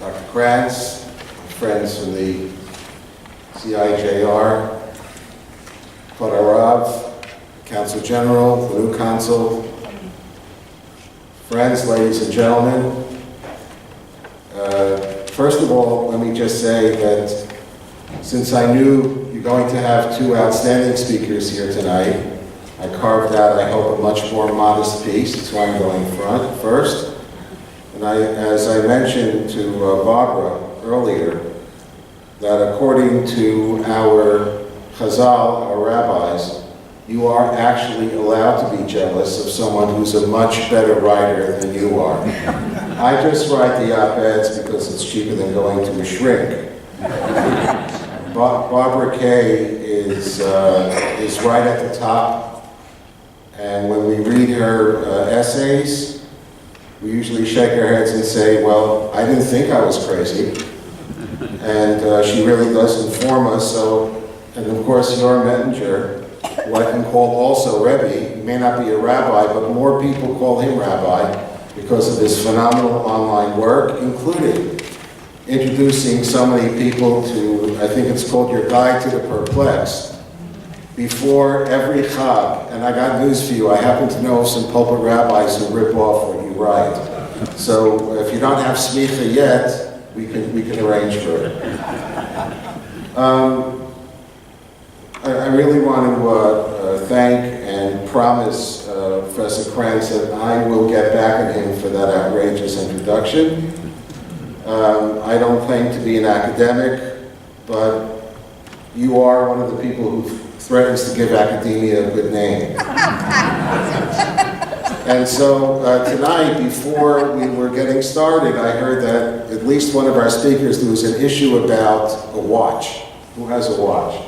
Dr. Krantz, friends from the CIJR, Rav, Council General, the new Council, friends, ladies and gentlemen. First of all, let me just say that since I knew you're going to have two outstanding speakers here tonight, I carved out, I hope, a much more modest piece. That's why I'm going first. And as I mentioned to Barbara earlier, that according to our Chazal, our rabbis, you are actually allowed to be jealous of someone who's a much better writer than you are. I just write the op-eds because it's cheaper than going to a shrink. Barbara Kay is right at the top, and when we read her essays, we usually shake our heads and say, well, I didn't think I was crazy. And she really does inform us. So, and of course, your messenger, what I can call also Rebbe, he may not be a rabbi, but more people call him rabbi because of his phenomenal online work, including introducing so many people to, I think it's called Your Guide to the Perplexed, before every Chag. And I got news for you, I happen to know some pulpit rabbis who rip off what you write. So if you don't have smicha yet, we can arrange for it. I really want to thank and promise Professor Krantz that I will get back at him for that outrageous introduction. I don't claim to be an academic, but you are one of the people who threatens to give academia a good name. And so tonight, before we were getting started, I heard that at least one of our speakers, there was an issue about a watch. Who has a watch?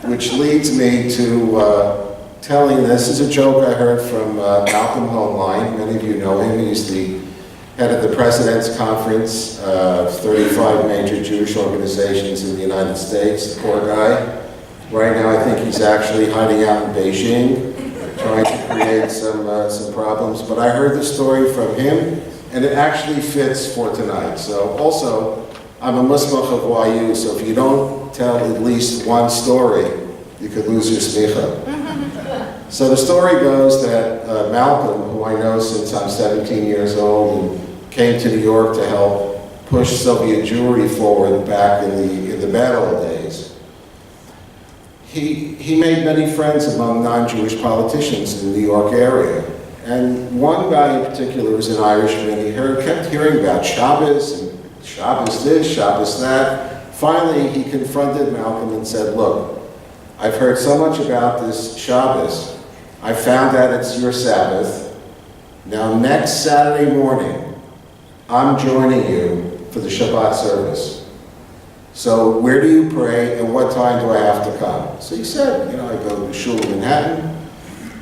Which leads me to telling, this is a joke I heard from Malcolm Hoenlein. Many of you know him. He's the head of the President's Conference, 35 major Jewish organizations in the United States, the poor guy. Right now I think he's actually hiding out in Beijing, trying to create some problems. But I heard the story from him, and it actually fits for tonight. So also, I'm a Musmach of YU, so if you don't tell at least one story, you could lose your smicha. So the story goes that Malcolm, who I know since I'm 17 years old, and came to New York to help push Soviet Jewry forward back in the bad old days, he made many friends among non-Jewish politicians in the New York area. And one guy in particular was an Irishman. He kept hearing about Shabbos, and Shabbos this, Shabbos that. Finally, he confronted Malcolm and said, look, I've heard so much about this Shabbos. I found out it's your Sabbath. Now, next Saturday morning, I'm joining you for the Shabbat service. So where do you pray and what time do I have to come? So he said, I go to Shul in Manhattan,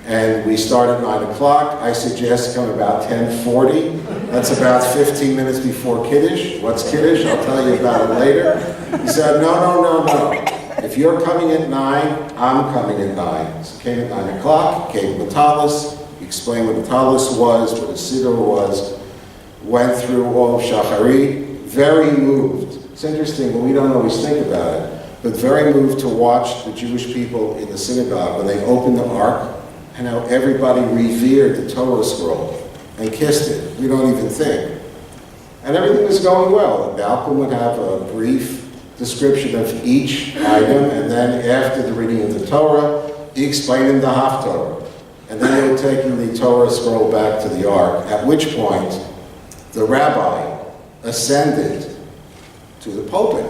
and we start at 9 o'clock. I suggest come about 10:40. That's about 15 minutes before Kiddush. What's Kiddush? I'll tell you about it later. He said, no. If you're coming at 9, I'm coming at 9. So he came at 9 o'clock, came with Talis, explained what the Talis was, what a Siddur was, went through all of Shacharit, very moved. It's interesting, but we don't always think about it, but very moved to watch the Jewish people in the synagogue when they opened the Ark, and how everybody revered the Torah scroll and kissed it. We don't even think. And everything was going well. And Malcolm would have a brief description of each item, and then after the reading of the Torah, he explained in the Haftorah. And then they would take the Torah scroll back to the Ark, at which point the rabbi ascended to the pulpit.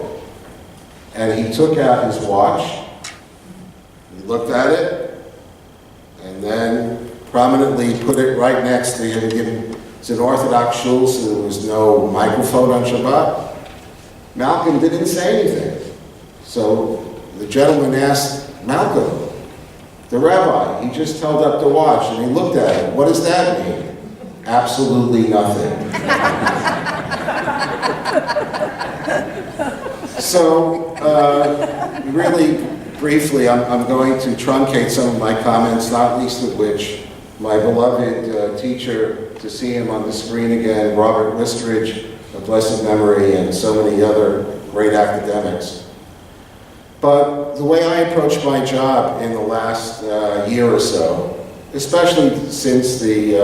And he took out his watch, he looked at it, and then prominently put it right next to him. It's an Orthodox shul, so there was no microphone on Shabbat. Malcolm didn't say anything. So the gentleman asked Malcolm, the rabbi, he just held up the watch and he looked at it. What does that mean? Absolutely nothing. So really briefly, I'm going to truncate some of my comments, not least of which my beloved teacher, to see him on the screen again, Robert Listridge, of blessed memory, and so many other great academics. But the way I approach my job in the last year or so, especially since the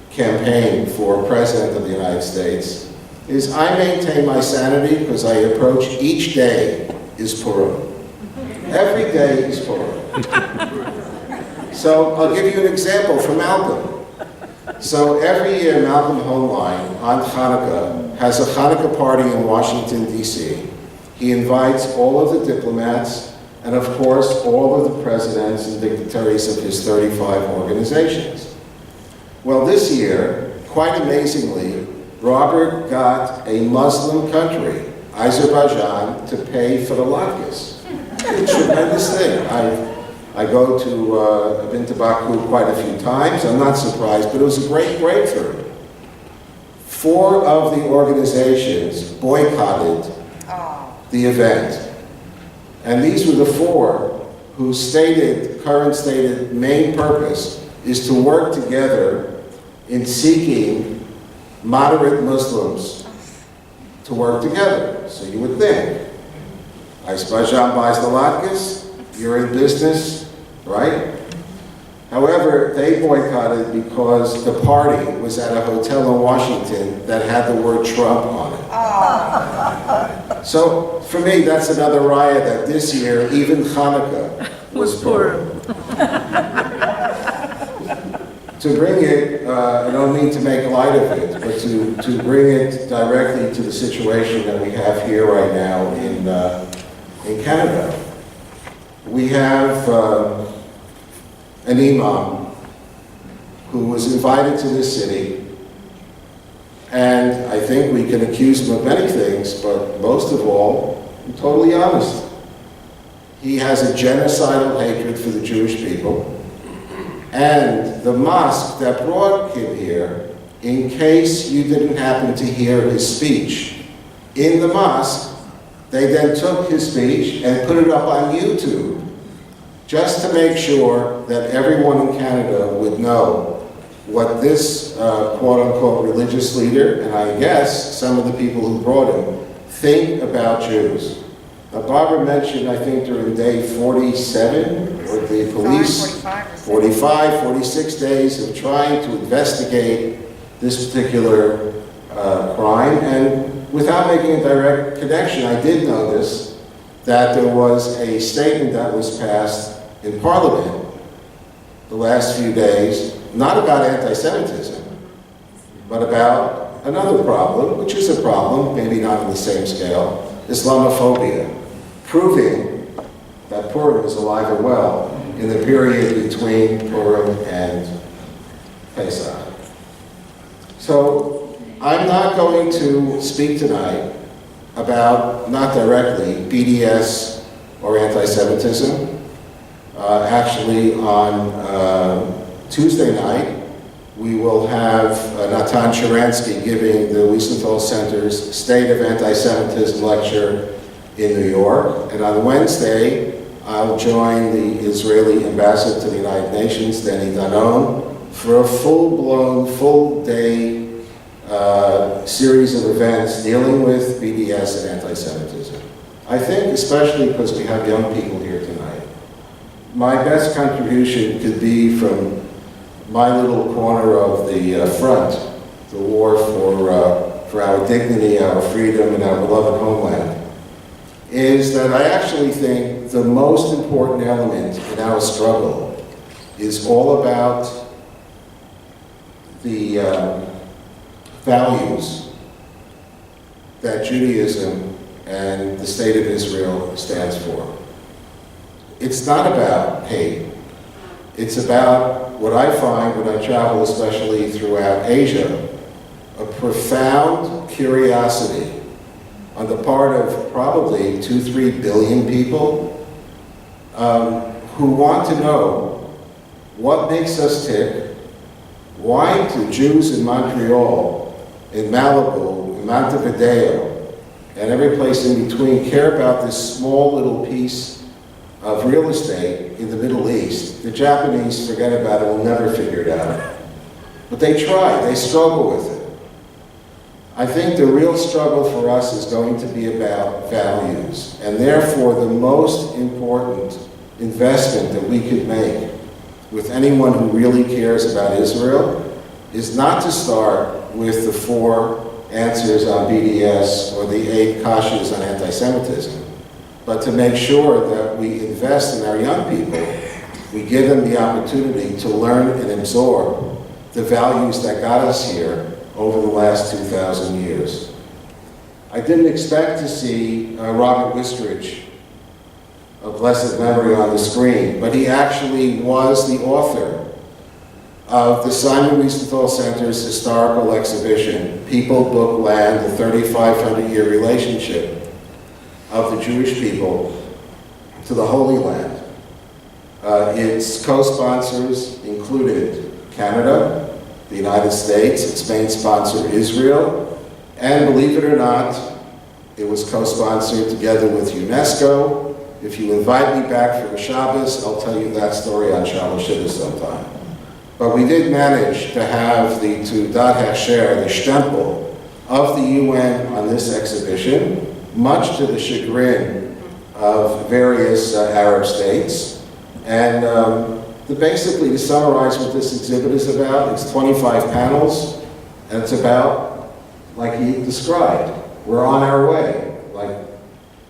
campaign for President of the United States, is I maintain my sanity because I approach each day is Purim. Every day is Purim. So I'll give you an example from Malcolm. So every year Malcolm Homeline on Hanukkah has a Hanukkah party in Washington, D.C. He invites all of the diplomats and, of course, all of the presidents and dignitaries of his 35 organizations. Well, this year, quite amazingly, Robert got a Muslim country, Azerbaijan, to pay for the latkes. A tremendous thing. I've been to Baku quite a few times. I'm not surprised, but it was a great breakthrough. 4 of the organizations boycotted the event. And these were the 4 whose current stated main purpose is to work together in seeking moderate Muslims to work together. So you would think, Azerbaijan buys the latkes, you're in business, right? However, they boycotted because the party was at a hotel in Washington that had the word Trump on it. So for me, that's another riot that this year, even Hanukkah was Purim. To bring it, I don't mean to make light of it, but to bring it directly to the situation that we have here right now in Canada. We have an imam who was invited to this city, and I think we can accuse him of many things, but most of all, I'm totally honest. He has a genocidal hatred for the Jewish people. And the mosque that brought him here, in case you didn't happen to hear his speech, in the mosque, they then took his speech and put it up on YouTube, just to make sure that everyone in Canada would know what this quote-unquote religious leader, and I guess some of the people who brought him, think about Jews. Now, Barbara mentioned, I think during day 47, or the police, 45, 46 days of trying to investigate this particular crime, and without making a direct connection, I did notice that there was a statement that was passed in Parliament the last few days, not about anti-Semitism, but about another problem, which is a problem, maybe not on the same scale, Islamophobia, proving that Purim is alive and well in the period between Purim and Pesach. So I'm not going to speak tonight about, not directly, BDS or anti-Semitism. Actually, on Tuesday night, we will have Natan Sharansky giving the Wiesenthal Center's State of Anti-Semitism lecture in New York. And on Wednesday, I'll join the Israeli ambassador to the United Nations, Danny Danon, for a full-blown, full-day series of events dealing with BDS and anti-Semitism. I think, especially because we have young people here tonight, my best contribution could be from my little corner of the front, the war for our dignity, our freedom, and our beloved homeland, is that I actually think the most important element in our struggle is all about the values that Judaism and the State of Israel stands for. It's not about hate. It's about what I find when I travel, especially throughout Asia, a profound curiosity on the part of probably 2-3 billion people who want to know what makes us tick, why do Jews in Montreal, in Malibu, in Montevideo, and every place in between care about this small little piece of real estate in the Middle East. The Japanese forget about it, will never figure it out. But they try, they struggle with it. I think the real struggle for us is going to be about values, and therefore the most important investment that we could make with anyone who really cares about Israel is not to start with the 4 answers on BDS or the 8 kashas on anti-Semitism, but to make sure that we invest in our young people. We give them the opportunity to learn and absorb the values that got us here over the last 2,000 years. I didn't expect to see Robert Wistrich, of blessed memory, on the screen, but he actually was the author of the Simon Wiesenthal Center's historical exhibition, People, Book, Land, the 3,500-year relationship of the Jewish people to the Holy Land. Its co-sponsors included Canada, the United States, its main sponsor Israel, and believe it or not, it was co-sponsored together with UNESCO. If you invite me back for a Shabbos, I'll tell you that story on Shabbos Shiva sometime. But we did manage to have the Teudat Hasher, the stempel of the UN on this exhibition, much to the chagrin of various Arab states. And basically, to summarize what this exhibit is about, it's 25 panels, and it's about, like he described, we're on our way. Like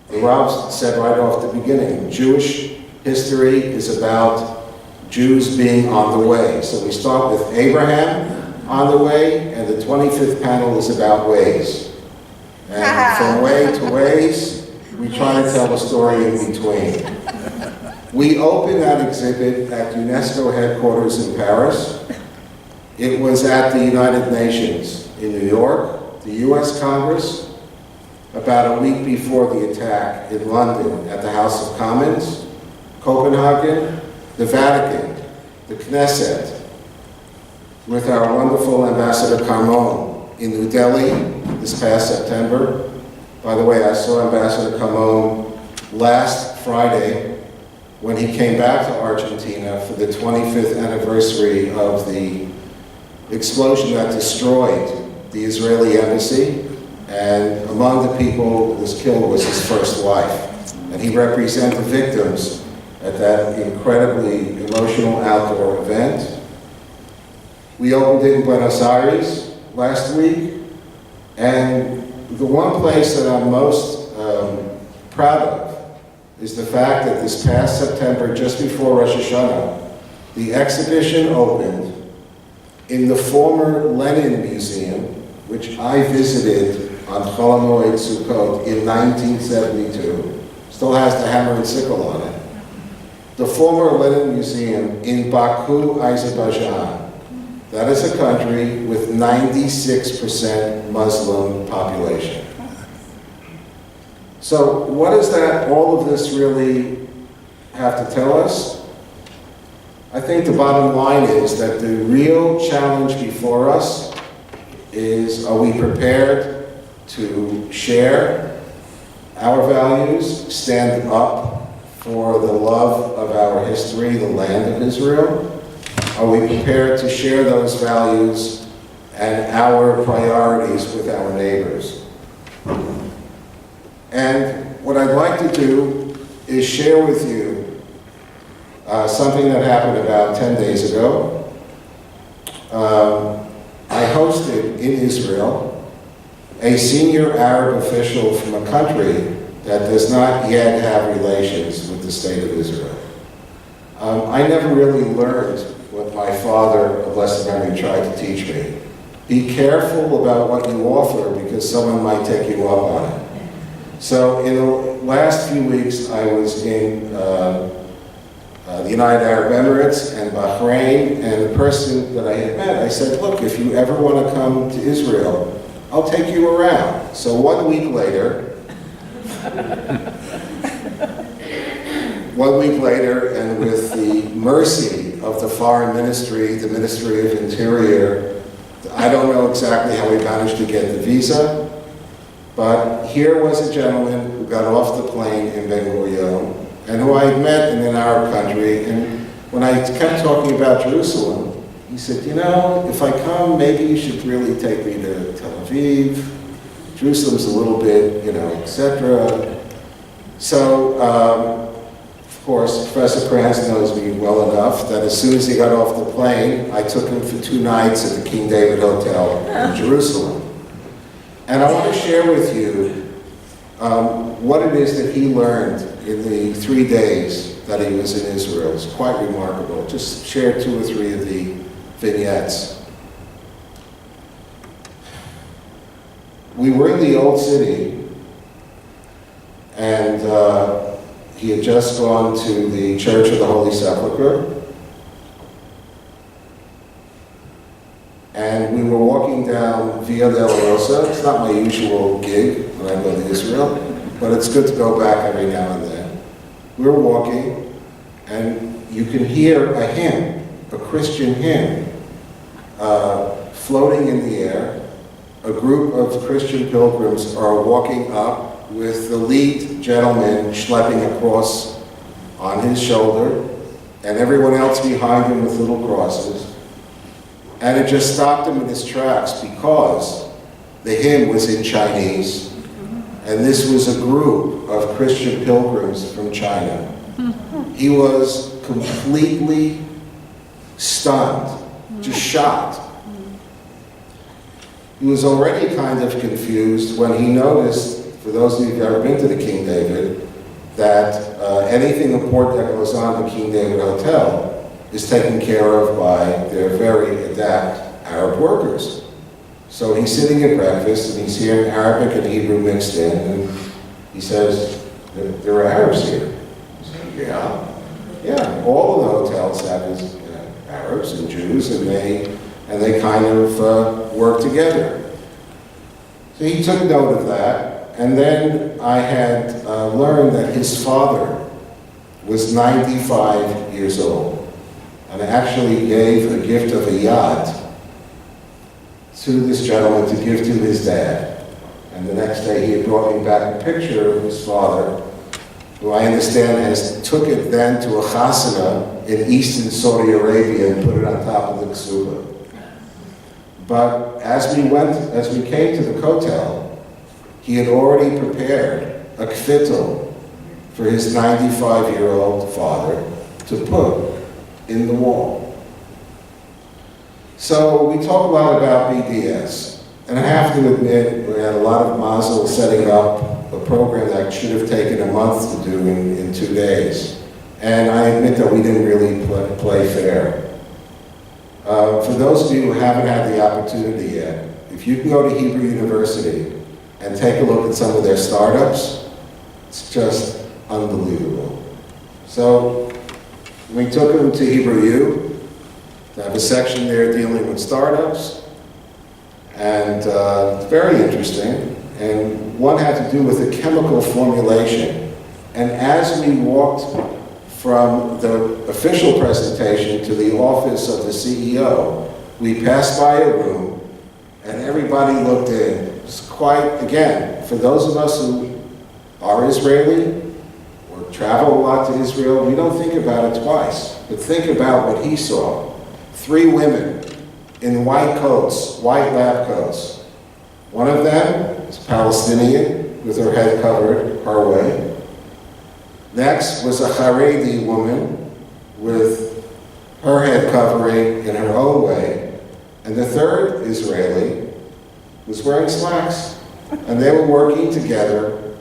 the Rav said right off the beginning, Jewish history is about Jews being on the way. So we start with Abraham on the way, and the 25th panel is about ways. And from way to ways, we try to tell a story in between. We opened that exhibit at UNESCO headquarters in Paris. It was at the United Nations in New York, the US Congress, about a week before the attack in London at the House of Commons, Copenhagen, the Vatican, the Knesset, with our wonderful Ambassador Carmon in New Delhi this past September. By the way, I saw Ambassador Carmon last Friday when he came back to Argentina for the 25th anniversary of the explosion that destroyed the Israeli embassy. And among the people who was killed was his first wife. And he represented the victims at that incredibly emotional outdoor event. We opened it in Buenos Aires last week. And the one place that I'm most proud of is the fact that this past September, just before Rosh Hashanah, the exhibition opened in the former Lenin Museum, which I visited on Chol HaMoed Sukkot in 1972. Still has the hammer and sickle on it. The former Lenin Museum in Baku, Azerbaijan. That is a country with 96% Muslim population. So what does all of this really have to tell us? I think the bottom line is that the real challenge before us is, are we prepared to share our values, stand up for the love of our history, the land of Israel? Are we prepared to share those values and our priorities with our neighbors? And what I'd like to do is share with you something that happened about 10 days ago. I hosted in Israel a senior Arab official from a country that does not yet have relations with the state of Israel. I never really learned what my father, of blessed memory, tried to teach me. Be careful about what you offer because someone might take you up on it. So in the last few weeks, I was in the United Arab Emirates and Bahrain, and the person that I had met, I said, look, if you ever want to come to Israel, I'll take you around. So 1 week later, and with the mercy of the Foreign Ministry, the Ministry of Interior, I don't know exactly how we managed to get the visa, but here was a gentleman who got off the plane in Ben Gurion, and who I had met in an Arab country, and when I kept talking about Jerusalem, he said, you know, if I come, maybe you should really take me to Tel Aviv, Jerusalem's a little bit, etc. So, of course, Professor Kranz knows me well enough that as soon as he got off the plane, I took him for 2 nights at the King David Hotel in Jerusalem. And I want to share with you what it is that he learned in the 3 days that he was in Israel. It's quite remarkable. Just share 2 or 3 of the vignettes. We were in the Old City, and he had just gone to the Church of the Holy Sepulchre, and we were walking down Via Dolorosa. It's not my usual gig when I go to Israel, but it's good to go back every now and then. We were walking, and you can hear a hymn, a Christian hymn, floating in the air. A group of Christian pilgrims are walking up with the lead gentleman schlepping a cross on his shoulder, and everyone else behind him with little crosses. And it just stopped him in his tracks because the hymn was in Chinese, and this was a group of Christian pilgrims from China. He was completely stunned, just shocked. He was already kind of confused when he noticed, for those of you who've ever been to the King David, that anything important that goes on at the King David Hotel is taken care of by their very adept Arab workers. So he's sitting at breakfast and he's hearing Arabic and Hebrew mixed in, and he says, there are Arabs here. He said, yeah, all of the hotels have Arabs and Jews, and they kind of work together. So he took note of that, and then I had learned that his father was 95 years old, and actually gave a gift of a yacht to this gentleman to give to his dad. And the next day he had brought me back a picture of his father, who I understand took it then to a chasana in eastern Saudi Arabia and put it on top of the ksuba. But as we came to the kotel, he had already prepared a kfittel for his 95-year-old father to put in the wall. So we talk a lot about BDS, and I have to admit we had a lot of mazel setting up a program that should have taken a month to do in 2 days. And I admit that we didn't really play fair. For those of you who haven't had the opportunity yet, if you can go to Hebrew University and take a look at some of their startups, it's just unbelievable. So we took them to Hebrew U. They have a section there dealing with startups, and it's very interesting. And one had to do with the chemical formulation. And as we walked from the official presentation to the office of the CEO, we passed by a room, and everybody looked in. It was quite, again, for those of us who are Israeli or travel a lot to Israel, we don't think about it twice. But think about what he saw. 3 women in white coats, white lab coats. One of them is Palestinian with her head covered her way. Next was a Haredi woman with her head covering in her own way. And the third Israeli was wearing slacks. And they were working together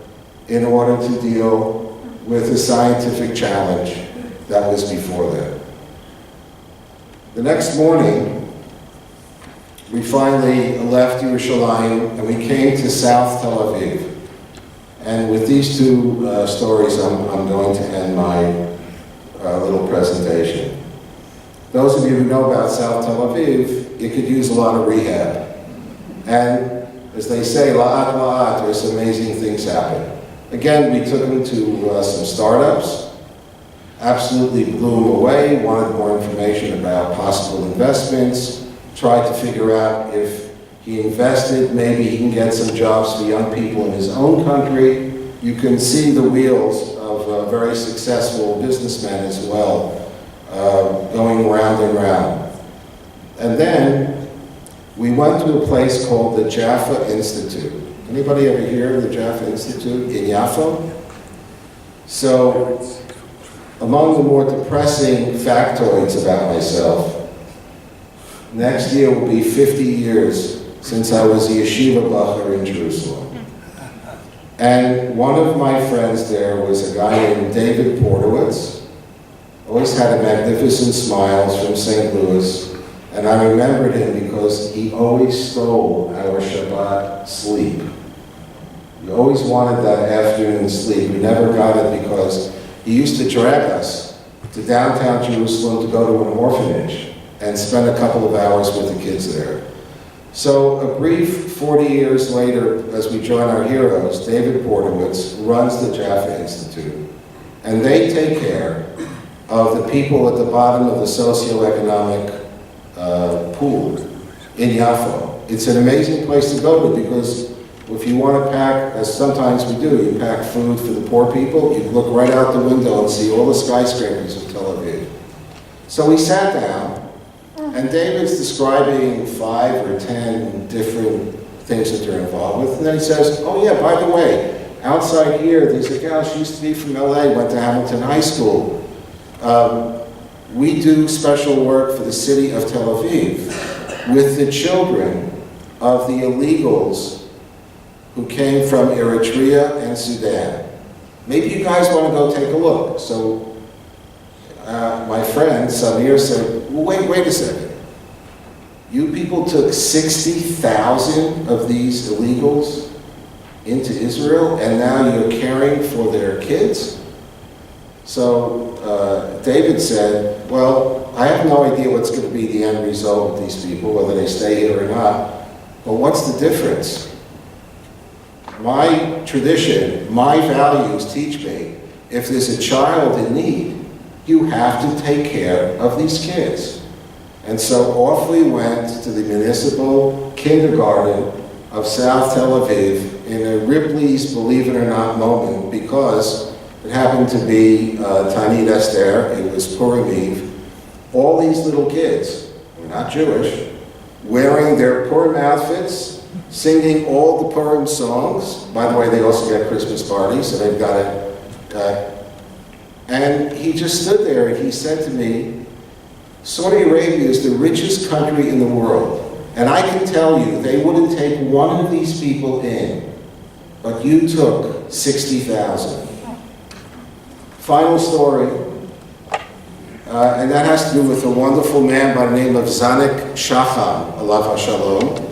in order to deal with the scientific challenge that was before them. The next morning, we finally left Yerushalayim and we came to South Tel Aviv. And with these 2 stories, I'm going to end my little presentation. Those of you who know about South Tel Aviv, it could use a lot of rehab. And as they say, la'at la'at, there's amazing things happen. Again, we took them to some startups, absolutely blew them away, wanted more information about possible investments, tried to figure out if he invested, maybe he can get some jobs for young people in his own country. You can see the wheels of a very successful businessman as well, going round and round. And then We went to a place called the Jaffa Institute. Anybody ever hear of the Jaffa Institute in Yafo? So, among the more depressing factoids about myself, next year will be 50 years since I was a yeshiva bacher in Jerusalem. And one of my friends there was a guy named David Portowitz. Always had a magnificent smiles from St. Louis. And I remembered him because he always stole our Shabbat sleep. We always wanted that afternoon sleep. We never got it because he used to drag us to downtown Jerusalem to go to an orphanage and spend a couple of hours with the kids there. So a brief 40 years later, as we join our heroes, David Portowitz runs the Jaffa Institute. And they take care of the people at the bottom of the socioeconomic pool in Yafo. It's an amazing place to go to because if you want to pack, as sometimes we do, you pack food for the poor people, you look right out the window and see all the skyscrapers of Tel Aviv. So we sat down, and David's describing 5 or 10 different things that they're involved with, and then he says, oh yeah, by the way, outside here, there's a gal, she used to be from LA, went to Hamilton High School. We do special work for the city of Tel Aviv with the children of the illegals who came from Eritrea and Sudan. Maybe you guys want to go take a look. So my friend Samir said, well, wait a second. You people took 60,000 of these illegals into Israel and now you're caring for their kids? So David said, well, I have no idea what's going to be the end result with these people, whether they stay here or not, but what's the difference? My tradition, my values teach me, if there's a child in need, you have to take care of these kids. And so off we went to the municipal kindergarten of South Tel Aviv in a Ripley's Believe It or Not moment because it happened to be Tanit Esther, it was Purim Eve. All these little kids, who are not Jewish, wearing their Purim outfits, singing all the Purim songs. By the way, they also get Christmas parties, so they've got it. And he just stood there and he said to me, Saudi Arabia is the richest country in the world. And I can tell you, they wouldn't take one of these people in, but you took 60,000. Final story, and that has to do with a wonderful man by the name of Zanik Shacham, Alav HaShalom.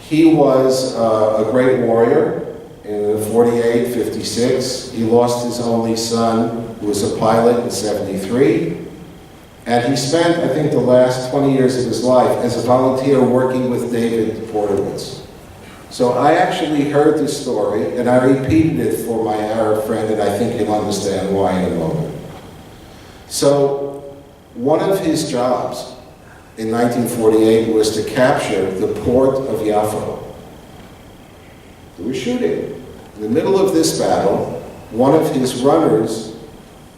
He was a great warrior in 48, 56. He lost his only son, who was a pilot in 73. And he spent, I think, the last 20 years of his life as a volunteer working with David Portowitz. So I actually heard this story, and I repeated it for my Arab friend, and I think you'll understand why in a moment. So one of his jobs in 1948 was to capture the port of Yafo. There was shooting. In the middle of this battle, one of his runners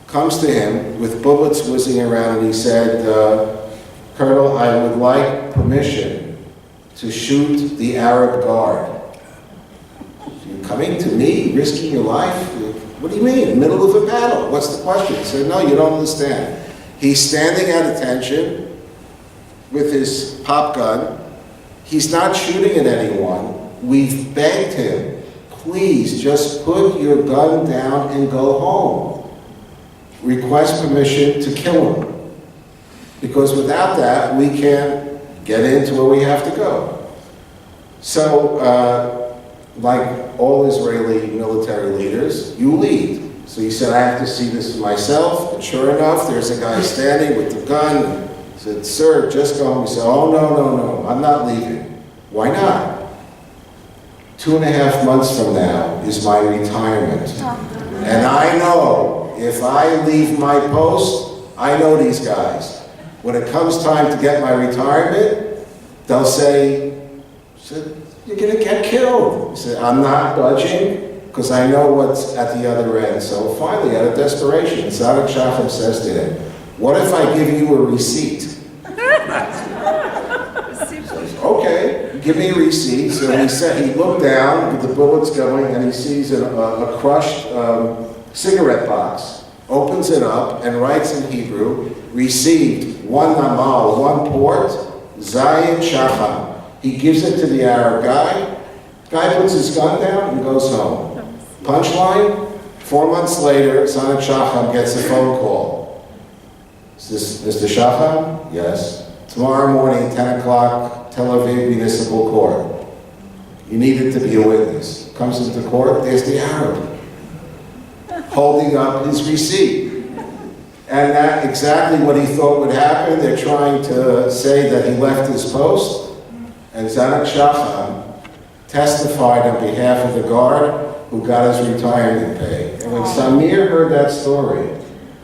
comes to him with bullets whizzing around, and he said, Colonel, I would like permission to shoot the Arab guard. You're coming to me, risking your life? What do you mean, in the middle of a battle? What's the question? He said, no, you don't understand. He's standing at attention with his pop gun. He's not shooting at anyone. We've begged him, please just put your gun down and go home. Request permission to kill him. Because without that, we can't get into where we have to go. So, like all Israeli military leaders, you lead. So he said, I have to see this for myself. And sure enough, there's a guy standing with the gun. He said, sir, just go home. He said, oh, no, I'm not leaving. Why not? 2.5 months from now is my retirement. And I know, if I leave my post, I know these guys. When it comes time to get my retirement, they'll say, you're going to get killed. He said, I'm not budging because I know what's at the other end. So finally, out of desperation, Zanik Shacham says to him, what if I give you a receipt? He says, okay. give me a receipt. So he looked down with the bullets going, and he sees a crushed cigarette box, opens it up, and writes in Hebrew, received, one namal, one port, Zayin Shacham. He gives it to the Arab guy. Guy puts his gun down and goes home. Punchline, 4 months later, Zayin Shacham gets a phone call. Is this Mr. Shacham? Yes. Tomorrow morning, 10 o'clock, Tel Aviv Municipal Court. You needed to be a witness. Comes into court, there's the Arab holding up his receipt. And that's exactly what he thought would happen. They're trying to say that he left his post. And Zayin Shacham testified on behalf of the guard who got his retirement pay. And when Samir heard that story,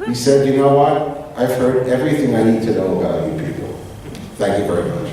he said, you know what? I've heard everything I need to know about you people. Thank you very much.